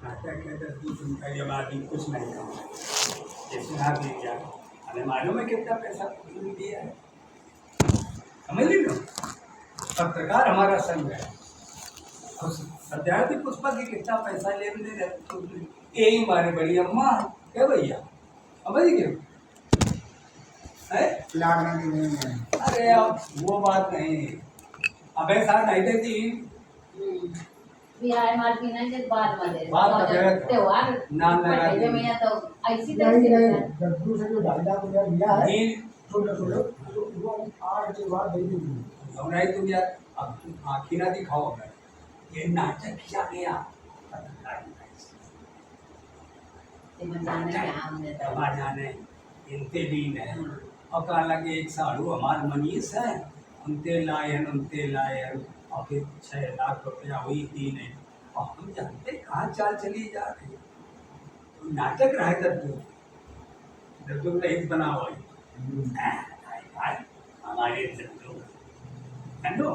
नाटक है तो तुमका ये बात ही कुछ नहीं कहा ये सुना दीजिए। हमें मालूम है कितना पैसा तुमने दिया है, समझ ली ना। पत्रकार हमारा संग है, सत्यार्थी पुष्पा की कितना पैसा ले यही मारे बड़ी अम्मा क्या भैया समझ गए है। अरे अब वो बात नहीं, अबे साथ नहीं देती बिहार मार्केट के बाद में बात त्योहार नाम लगा पहले में या तो ऐसी नहीं गद्दू से जो 2.5 लाख रुपया लिया है नहीं सुनो तो वो 8 के बाद दे देंगे। नहीं तुम यार अब तुम आँखी ना दिखाओ मैं ये नाटक किया गया जाने इनते दीन है और कहा लगे एक साड़ू हमार मनीष है उनते लायन और फिर 6 लाख रुपया हुई दीन है और हम जानते कहाँ चाल चली जा रही तो नाटक रहा है दद्दू रईस बना हुआ हमारे दद्दू है नो।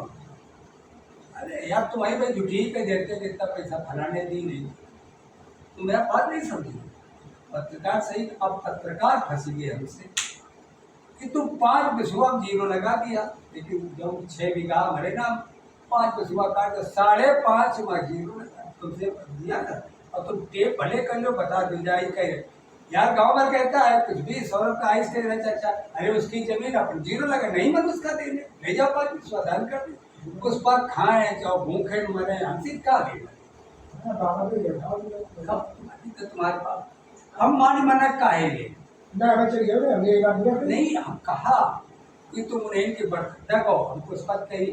अरे यार तुम्हारी भाई झूठी पे देते कितना पैसा फलाने दी नहीं तुम मेरा बात नहीं समझी। पत्रकार सही, अब पत्रकार फंस गए हमसे कि तुम 5 बिस्वा जीरो लगा दिया लेकिन जब 6 बीघा भरे ना 5 बिस्वा काट 5.5 में जीरो लगा तुमसे दिया था और तुम टेप भले कर लो बता दी जाए कह यार गाँव में कहता है कुछ भी सौरभ का आइस कह रहे चाचा अरे उसकी जमीन अपन जीरो लगा नहीं मन उसका देने ले जाओ 5 बिस्वा दान कर दे उस पर खाए चाहे भूखे मरे हमसे क्या देना तो तुम्हारे पास हम मानी मना काहे ले नहीं हम कहा कि तुम उन्हें की बढ़ देखो हमको इस बात कही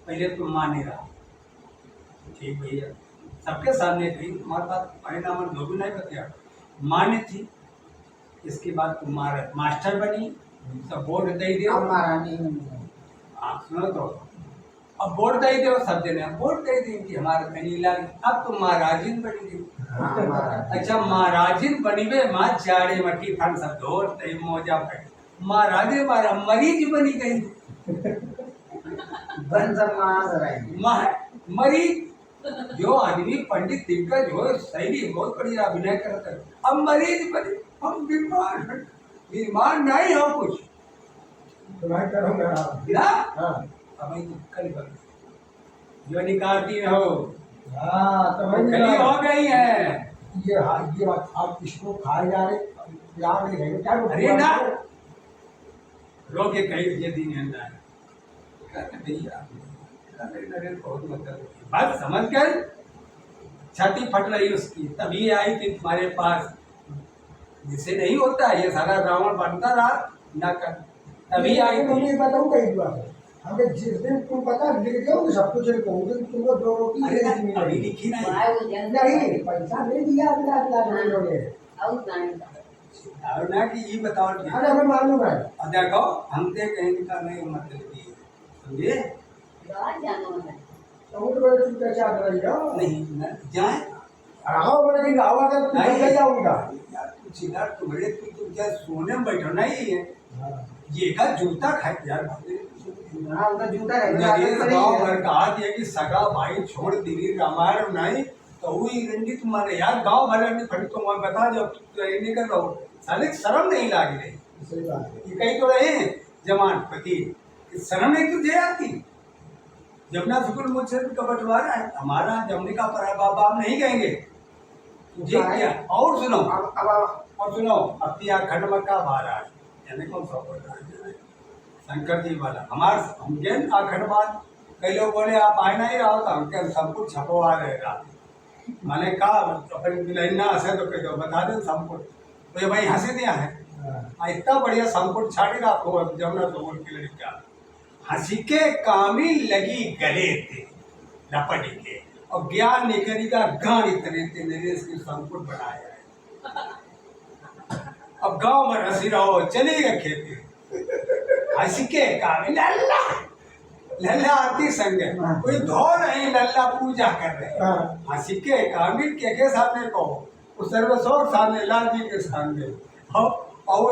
पहले तुम माने रहा ठीक भैया सबके सामने कही तुम्हारे पास परिणाम जो भी नहीं बताया मान्य थी। इसके बाद तुम मास्टर बनी सब बोर्ड दे दिया हाँ सुनो तो अब बोर्ड दे दो सब जने बोर्ड दे दी कि हमारा कहीं लाग अब तुम महाराजिन बनी गई। अच्छा महाराजिन बनी वे माँ चाड़े मट्टी फन सब धोर तई मोजा पे महाराजे मारा मरीज बनी गई मरीज जो आदमी पंडित दिग्गज हो सही बहुत बढ़िया अभिनय करता है अब मरीज बने हम बीमार नहीं हो कुछ अब कल जो निकालती हो हो गई है ये बात आप इसको खाए जा रहे यार नहीं रहेंगे क्या अरे ना रोके कहीं ये दिन है भैया बहुत मतलब बात समझ कर छाती फट रही उसकी तभी आई थी तुम्हारे पास जिसे नहीं होता ये सारा रावण बनता रहा ना कर तभी आई थी। बताऊँ कई बार हमें जिस दिन तुम पता लिख दिया सब कुछ लिखोगे तुमको 2 रोटी अभी लिखी नहीं पैसा नहीं दिया और ना कि ये बताओ अरे हमें मालूम है देखो हम दे कहीं का नहीं मतलब समझे नहीं जाए आओ बड़े दिन आओ अगर नहीं जाऊंगा यार कुछ यार तुम्हारे तुम क्या सोने में बैठो नहीं है ये का जूता खाए यार गाँव भर का हाथ ये कि सगा भाई छोड़ दी रामायण नहीं तो हुई रंडी तुम्हारे यार गाँव भर रंडी फटी तुम बता दो नहीं कर रहा हूँ साले शर्म नहीं लाग रही ये कहीं तो रहे जमान पति शर्म नहीं तुझे आती जमुना शुक्र मुझसे का बंटवारा है हमारा जमुने का पर बाबा हम नहीं कहेंगे तुझे क्या और सुनो अब खंड मक्का भारा यानी कौन सा शंकर जी वाला हमार हम गेन आखंडवाद कई लोग बोले आप आए नहीं रहो तो हमके सब कुछ छपवा रहेगा मैंने कहा अपन ना हंसे तो कह बता दे सब कुछ तो ये भाई हंसे दिया है इतना बढ़िया संपुट छाड़ी रखो जमुना तो बोल के लड़का हंसी के कामी लगी गले थे लपट के और ज्ञान निकली का गान इतने थे नरेश के संपुट बनाया है। अब गांव में हंसी रहो चलेगा खेती हंसी के कामी लल्ला आती संग कोई धो नहीं लल्ला पूजा कर रहे हंसी के कामी के सामने कहो उस सर्वस्वर सामने लाल जी के सामने और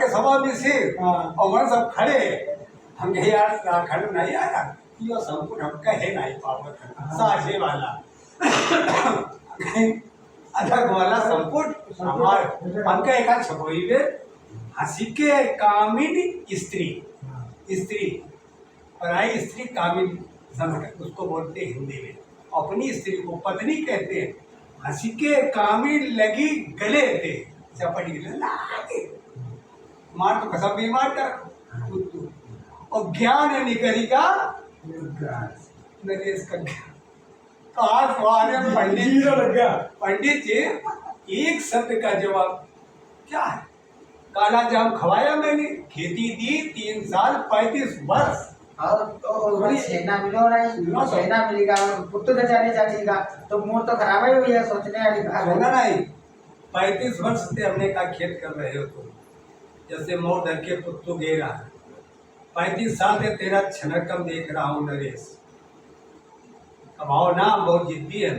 के सभा में सिर और सब खड़े हम यार खंड नहीं आया यो संपूर्ण हम कहे नहीं पावत साझे वाला अलग वाला संपुट हमार हमका एका छपोई में हंसी के कामिन स्त्री स्त्री पराई स्त्री कामिन संस्कृत उसको बोलते हैं हिंदी में। अपनी स्त्री को पत्नी कहते हैं। हंसी के कामिन लगी गले थे चपट गिले मार तो कसम भी मार डाल और ज्ञान निकली का नरेश का ज्ञान कहा सवाल पंडित जी एक शब्द का जवाब क्या है? काला जाम खवाया मैंने, खेती दी 3 साल 35 वर्ष और तो छेना मिलो नहीं, छेना मिलेगा पुत्तू तो जाने जाएगा तो मूड तो खराब ही हुई है सोचने वाली बात है। सुना नहीं 35 वर्ष से हमने का खेत कर रहे हो तुम, जैसे मोर धर के पुत्तू गे रहा है। 35 साल से तेरा छनकम देख रहा हूँ नरेश। कमाओ ना बहुत जिद्दी है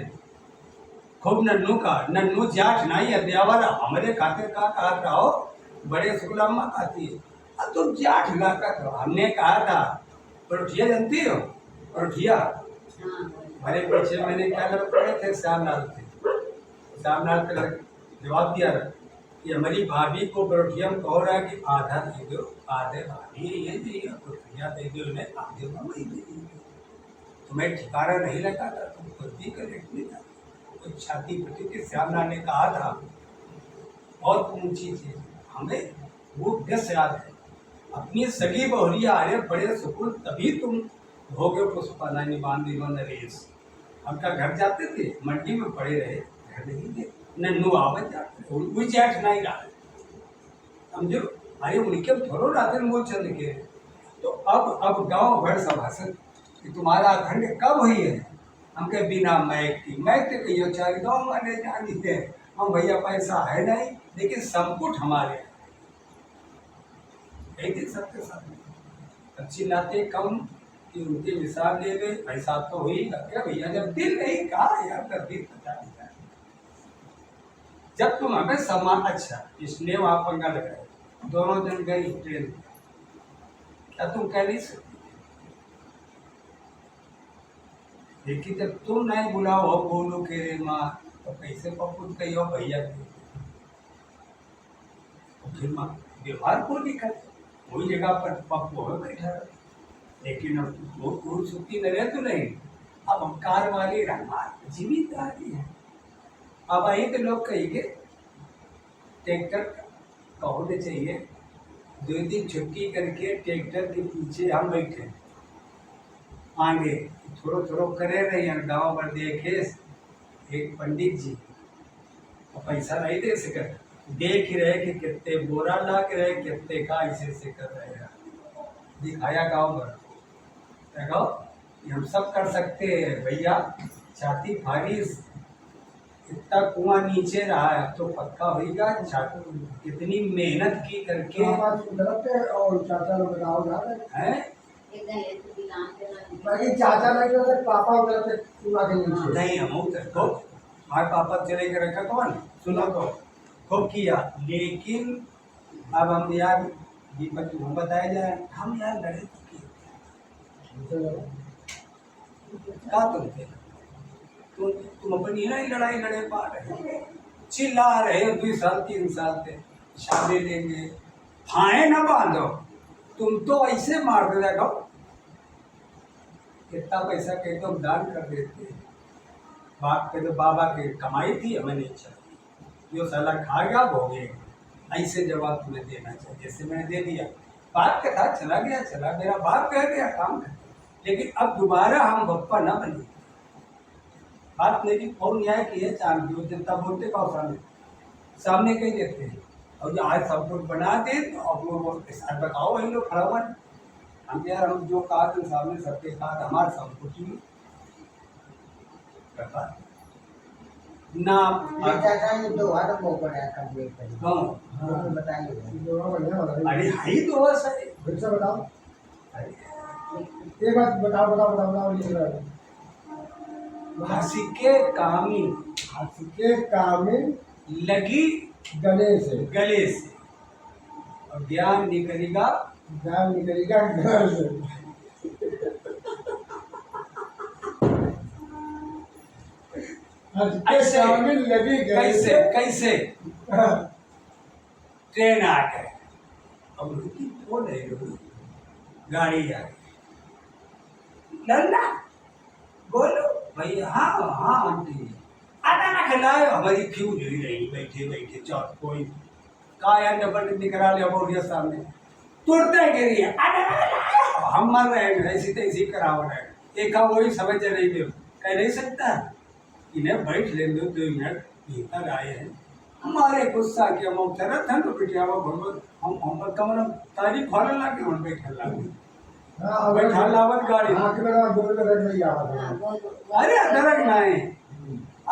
खूब नन्नू का नन्नू जाट नहीं है देवर हमारे खातिर का कहा था हो बड़े सुगलम्मा खाती है। अब तुम जाट ना कर हमने कहा था परोठिया जानती हो परोठिया हाँ हमारे पीछे मैंने क्या लग पड़े थे श्यामलाल के लड़के जवाब दिया कि हमारी भाभी को परोठिया में कह रहा है कि आधा दे दो आधे भाभी ये चाहिए परोठिया दे दो उन्हें आधे वही दे दीजिए। तुम्हें ठिकाना नहीं लगा था तुम खुद भी करेक्ट नहीं था तो छाती पटी के श्यामलाल ने कहा था बहुत ऊंची चीज हमें वो व्यस याद है अपनी सगी बहुरिया आ रहे बड़े सुकून तभी तुम भोगे पुष्पा बांध दिलो नरेश। हमका घर जाते थे मंडी में पड़े रहे घर नहीं थे नन्नू आवत जाते उनको जैठ नहीं रहा समझो अरे उनके थोड़ो रात मोल चल के तो अब गांव भर सभाषण कि तुम्हारा अखंड कब हुई है? हमके बिना मैक की मैक तो कहियो चार गाँव वाले जानी थे हम भैया पैसा है नहीं लेकिन संपुट हमारे है सबके साथ अच्छी नाते कम कि उनके मिसाल ले गए पैसा तो हुई क्या भैया जब दिल नहीं कहा यार तब दिल पता नहीं जब तुम हमें सम्मान अच्छा इसलिए वहां पंगा लगाए दोनों जन गई ट्रेन क्या तुम कह नहीं सकते लेकिन जब तुम नहीं बुलाओ हो बोलो के रे माँ तो कैसे पप्पू कहियो भैया फिर माँ व्यवहार को दिखा वही जगह पर पप्पू हो बैठा लेकिन अब वो पुरुष सुखी न रहे तो नहीं अब हम कार वाले रहा जिम्मेदारी है। अब आई तो लोग कहेंगे ट्रैक्टर कहो तो चाहिए 2 दिन छुट्टी करके ट्रैक्टर के पीछे हम बैठे आगे थोड़ो थोड़ो करे रहे हैं गाँव पर देखे एक पंडित जी पैसा नहीं दे सके देख रहे कि कितने बोरा ला के रहे कितने का ऐसे कर रहे हैं दिखाया गाँव पर देखो हम सब कर सकते हैं भैया छाती फाड़ी इतना कुआं नीचे रहा है तो पक्का होगा छाती कितनी मेहनत की करके और चाचा लोग बताओ है बाकी चाचा नहीं तो पापा उधर कुआं के नीचे नहीं हम तो हमारे पापा चले के रखा कौन सुनो तो खूब किया लेकिन अब हम यार दीपक हम बताया जाए हम यार लड़े क्या तुम थे तुम अपनी ना लड़ाई लड़े पा रहे चिल्ला रहे 2 साल 3 साल से शादी लेंगे फाए ना बांधो तुम तो ऐसे मार दे देखो कितना पैसा कहते हम दान कर देते बाप के तो बाबा की कमाई थी हमें नहीं चाहिए जो साला खा गया भोगे ऐसे जवाब तुम्हें देना चाहिए जैसे मैंने दे दिया बाप का था चला गया मेरा बाप कह गया काम कर लेकिन अब दोबारा हम बप्पा न बने बात मेरी और न्याय की है चांद जो जनता बोलते का सामने कह देते हैं और जो आज सब कुछ बना दे तो अब लोग साथ बताओ वही लोग खड़ा हुआ हम यार हम जो कहा तो सामने सबके साथ हमारे सब कुछ ही करता ना ये 2 हाथ को पड़ा कंप्लीट कर हाँ बताइए अरे हाई तो बस है फिर से बताओ एक बात बताओ लिख रहा है हंसी के कामिन हाथी के कामिन लगी गले से और ज्ञान निकलेगा जान निकलेगा घर से ऐसे शामिल लगी गई कैसे कैसे हाँ, ट्रेन आ गए, अब रुकी तो नहीं रुकी, गाड़ी आ गई, लल्ला बोलो भैया, हाँ हाँ आंटी आटा ना खिलाए, हमारी फ्यूज हुई रही बैठे बैठे चौथ कोई का यार डबल निकला लिया बोलिए सामने तुरते गिरी है, आटा ना खिलाए, हम मर रहे हैं ऐसी तैसी कराव रहे हैं, एक का वही समझ नहीं दे कह नहीं सकता, इन्हें बैठ ले दो 2 मिनट भीतर आए हैं, हमारे गुस्सा के हम उतरा था तो बिटिया भगवत हम कमरा तारीफ होने लगे हम बैठे लगे हाँ, बैठा लावत गाड़ी, हाँ, कि मेरा 2 मिनट नहीं आ रहा हाँ, था। बोल दो। अरे अदरक नहीं,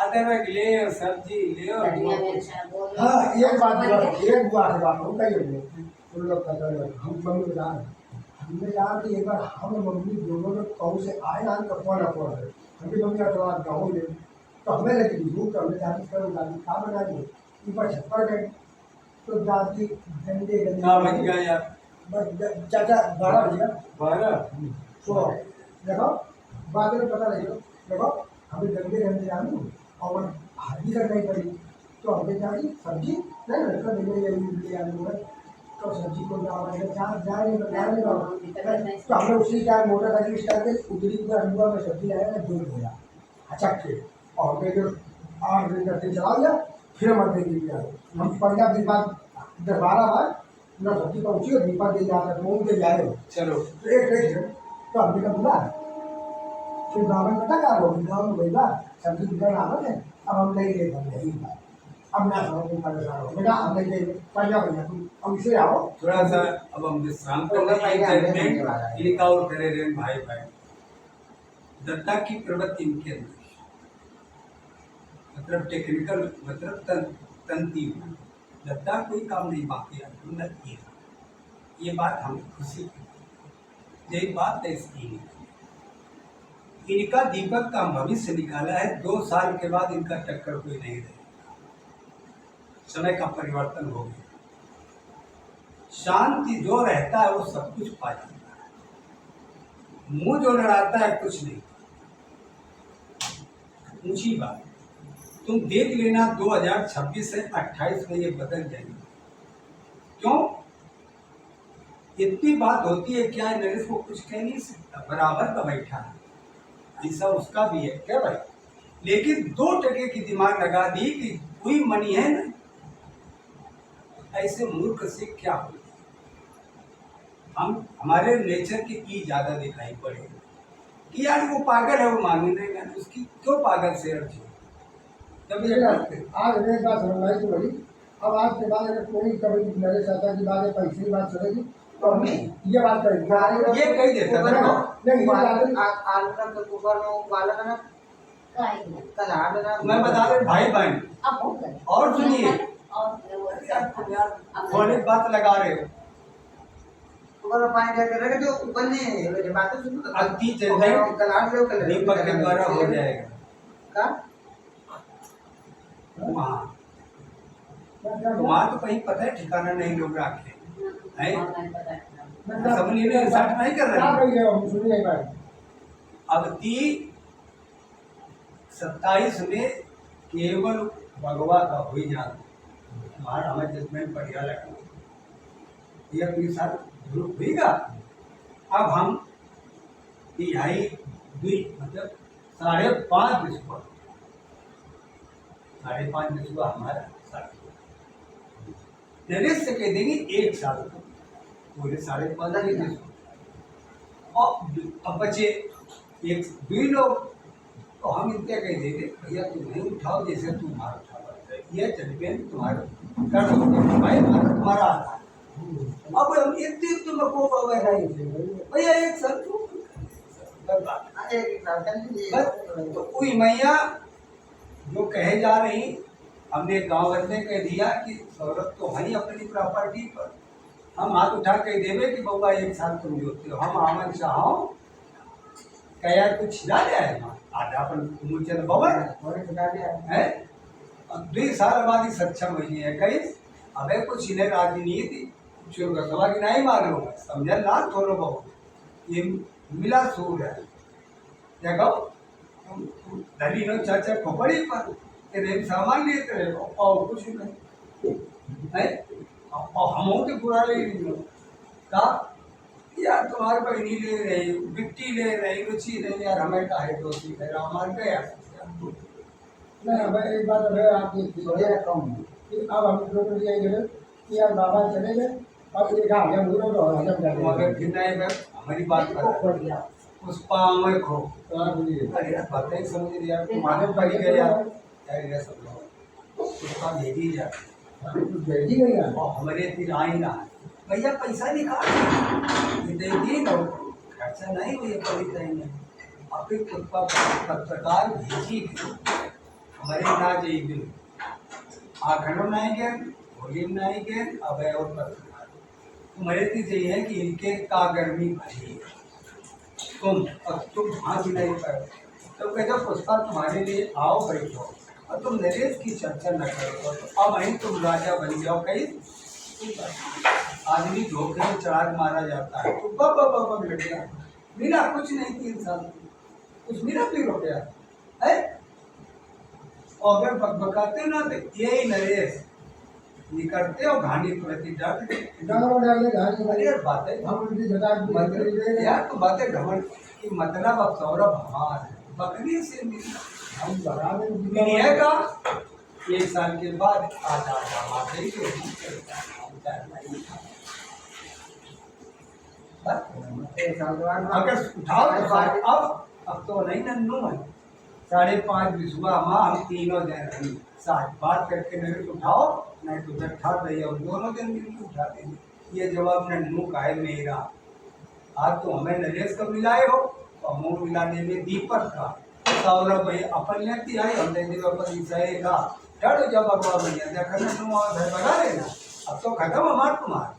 अदरक ले और सब्जी ले और धनिया मिर्चा बोल दो। हाँ, एक बात की बात हम कही होंगे तुम लोग कहते हैं हम मम्मी बता हमने कहा कि एक बार हम मम्मी दोनों लोग कहूँ से आए ना तो कौन अफोर्ड है हमकी मम्मी का थोड़ा गाँव में तो हमें लगी भूख तो हमने जाती करो दादी खा बना दी ऊपर छत पर गए तो दादी गंदे ना बच गया यार बस चाचा 12 बज गया 12 तो देखो बाद में पता लगे देखो हमें गंदे गंदे आलू और हल्दी करनी पड़ी तो हमने क्या की सब्जी नहीं लड़का मिले आलू है तो सब्जी को जाने तो हमने उसी टाइम मोटरसाइकिल स्टार्ट कर उतरी पूरा हलवा में सब्जी लाया ना जोड़ दिया अच्छा के और हमने जो 8 दिन का चला लिया फिर हम अगले दिन गया हम 15 दिन बाद 12 बार ना सब्जी पहुँची और दीपा दे जाता तो उनके जाए चलो तो एक रही तो हमने का बोला फिर ब्राह्मण पता क्या हो गाँव में बोला सब्जी दुकान आवत है अब हम नहीं ले सकते नहीं अब ना समझ में परेशान हो बेटा हम नहीं ले पहला भैया तुम अब इसे आओ थोड़ा सा अब हम विश्राम कर लें इनका और करे रहे भाई भाई दत्ता की प्रवृत्ति इनके अंदर मतलब टेक्निकल मतलब तंती दत्ता कोई काम नहीं बाकी है ये बात हम खुशी की यही बात है इसकी इनका दीपक का भविष्य निकाला है 2 साल के बाद इनका टक्कर कोई नहीं रहेगा, समय का परिवर्तन हो गया, शांति जो रहता है वो सब कुछ पा जाता है, मुंह जो लड़ाता है कुछ नहीं। ऊंची बात तुम देख लेना 2026 से 28 में ये बदल जाएगी, क्यों इतनी बात होती है क्या नरेश को कुछ कह नहीं सकता, बराबर का बैठा है, ऐसा उसका भी है क्या भाई, लेकिन 2 टके की दिमाग लगा दी कि कोई मनी है ना, ऐसे मूर्ख से क्या हो, हम हमारे नेचर की ई ज्यादा दिखाई पड़े कि यार वो पागल है वो मालूम नहीं उसकी क्यों पागल से अर्जी जब ये आज एक बात समझाई तो बड़ी अब आज के बाद अगर कोई कभी मेरे चाचा की बात है पैसे की बात चलेगी तो हम ये बात करेंगे ये कही देता था ना नहीं ये बात आलू का कुकर में उबाला था ना काहे ना। कल हाथ ना मैं बता रहे भाई बहन अब हो गए। और सुनिए अब थोड़ी बात लगा रहे हो कुकर में पानी डाल के रख दो उबलने मेरी बातें सुनो अति चंदन कल हाथ लो कल दीपक के द्वारा हो जाएगा का वहाँ वहाँ तो कहीं पता है ठिकाना नहीं लोग रखे है सब ने रिसर्च नहीं कर क्या रहे कही है हम सुन नहीं पाए अब 27 में केवल भगवा का हो ही जाता हमारा हमें जजमेंट बढ़िया लगा ये अपने साथ ग्रुप हुईगा अब हम तिहाई 2 मतलब 5.5 बिस्कुट 5.5 बिस्कुट हमारा साथ नरेश से कह देंगे 1 साल को पूरे 5.5 बिस्कुट और अब बचे 2 लोग तो हम इनके कह देंगे भैया तुम नहीं उठाओ जैसे तुम्हारा उठा ये चैंपियन तुम्हारा कर दो भाई तुम्हारा आता है अब हम इतने तुम को भैया 1 साल बस तो कोई मैया जो कहे जा रही हमने गांव भर में कह दिया कि सौरभ तो है अपनी प्रॉपर्टी पर हम हाथ उठा कह देवे कि बउआ 1 साल तुम जोते हो हम आमन चाहो क्या कुछ छिला जाए आधा अपन मुचन बबर है 2 साल बाद ही सक्षम हुई है कहीं अबे कुछ इन्हें राजनीति सभा की नहीं मालूम समझ ना थोड़ा बहुत ये मिला सूर है देखो तुम धनी नो चाचा खोपड़ी पर तेरे सामान लेते रहे और कुछ नहीं है। और हम तो बुरा ले रही हो का यार तुम्हारे पर नहीं ले रही बिट्टी ले रही रुचि नहीं यार हमें काहे दोषी है हमारे पे यार नहीं अब एक बात है आपकी थोड़े कम कि अब हम लोग ये गए कि यार बाबा चले गए अब ये कहा हम लोग तो हजम कर तुम अगर फिर नहीं कर हमारी बात को कर खोल दिया पुष्पा में खो अरे यार बातें ही समझ रही यार तुम्हारे पर ही गए यार ये सब लोग पुष्पा भेजी जा भेजी गई है और हमारे फिर आई ना भैया पैसा निकाल ये देखिए ना खर्चा नहीं हुई पड़ी नहीं और फिर पुष्पा पत्रकार भेजी हमारे ना जाइए आखंडों नहीं गए होली में नहीं गए अब और पत्रकार तुम्हारे तो चाहिए कि इनके का गर्मी भरी है तुम हाँ भी नहीं पाए तो कहते पुष्पा तुम्हारे लिए आओ बैठो और तुम नरेश की चर्चा न करो तो अब वहीं तुम राजा बन जाओ कहीं आदमी धोखे में चढ़ा मारा जाता है तो बब लग गया मिला कुछ नहीं 3 साल कुछ मिला भी रुपया है और अगर बकबकाते ना तो यही नरेश निकलते और घानी प्रति डर गाँव डाले गाड़ी अरे यार बातें हम उनकी जगह यार तो बातें घमंड की मतलब अब सौरभ हमार है बकरी से मिलना हम बड़ा मिलेगा 1 साल के बाद आजाद हमारे अगर उठाओ तो अब तो नहीं नन्नू है 5:30 विश्वा माँ हम तीनों जन रही साथ बात करके मेरे को उठाओ नहीं तो जट्ठा रही हम दोनों जन मिलकर उठा देंगे ये जवाब नन्नू का है मेरा आज तो हमें नरेश को मिलाए हो तो हम मिलाने में दीपक का सौरभ भाई अपन लेती आई हम देने अपन ईसाई का डर जब अगवा भैया देखा नन्नू और घर बना लेना अब तो खत्म हमार तुम्हारा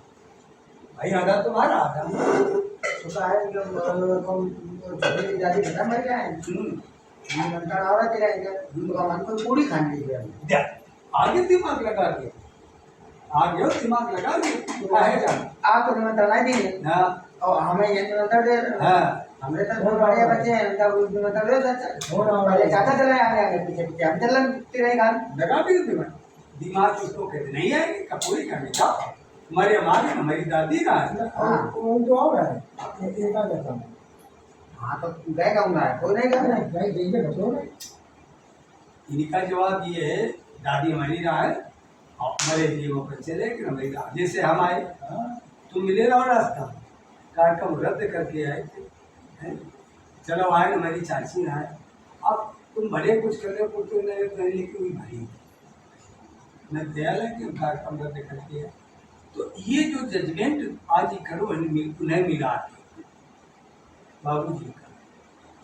भाई आधा तुम्हारा आधा तो है छोटी दादी खत्म मर गए नंतर और तेरा मन को पूरी खाने की आगे दिमाग लगा के आगे दिमाग लगा के काहे जान आप तो निमंत्रण नहीं दिए हाँ और हमें ये निमंत्रण दे हाँ हमरे तो बहुत बड़े बच्चे हैं उनका निमंत्रण दे चाचा पहले चाचा चले आगे पीछे पीछे हम चलते रहे गान लगा भी दिमाग उसको कहते नहीं आएगी कपूरी करने का हमारे हमारी हमारी दादी का वो तो और है एक आ जाता है हाँ तो गए गाऊंगा कोई नहीं गा भाई देखिए बच्चों ने इनका जवाब ये है दादी हमारी रहा है और हमारे जीवों पर चले कि हमारी दादी से हम आए तुम मिले ना रास्ता कार्यक्रम रद्द करके आए थे हैं? चलो आए हमारी चाची आए अब तुम भले कुछ कर रहे हो कुछ करने की हुई भरी मैं दयाल है कि कार्यक्रम रद्द करके आए तो ये जो जजमेंट आज ही करो उन्हें मिला बाबू जी का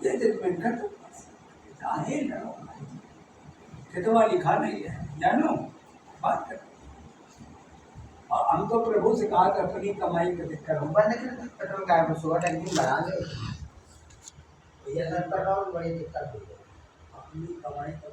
ये जजमेंट कर दो चाहे लड़ो कितवा लिखा नहीं है जानो बात करो और हम तो प्रभु से कहा था अपनी कमाई का दिक्कत हम बंद कर पेट्रोल का है सुबह टैंकी बढ़ा दे भैया सर पेट्रोल बड़ी दिक्कत हुई है अपनी कमाई का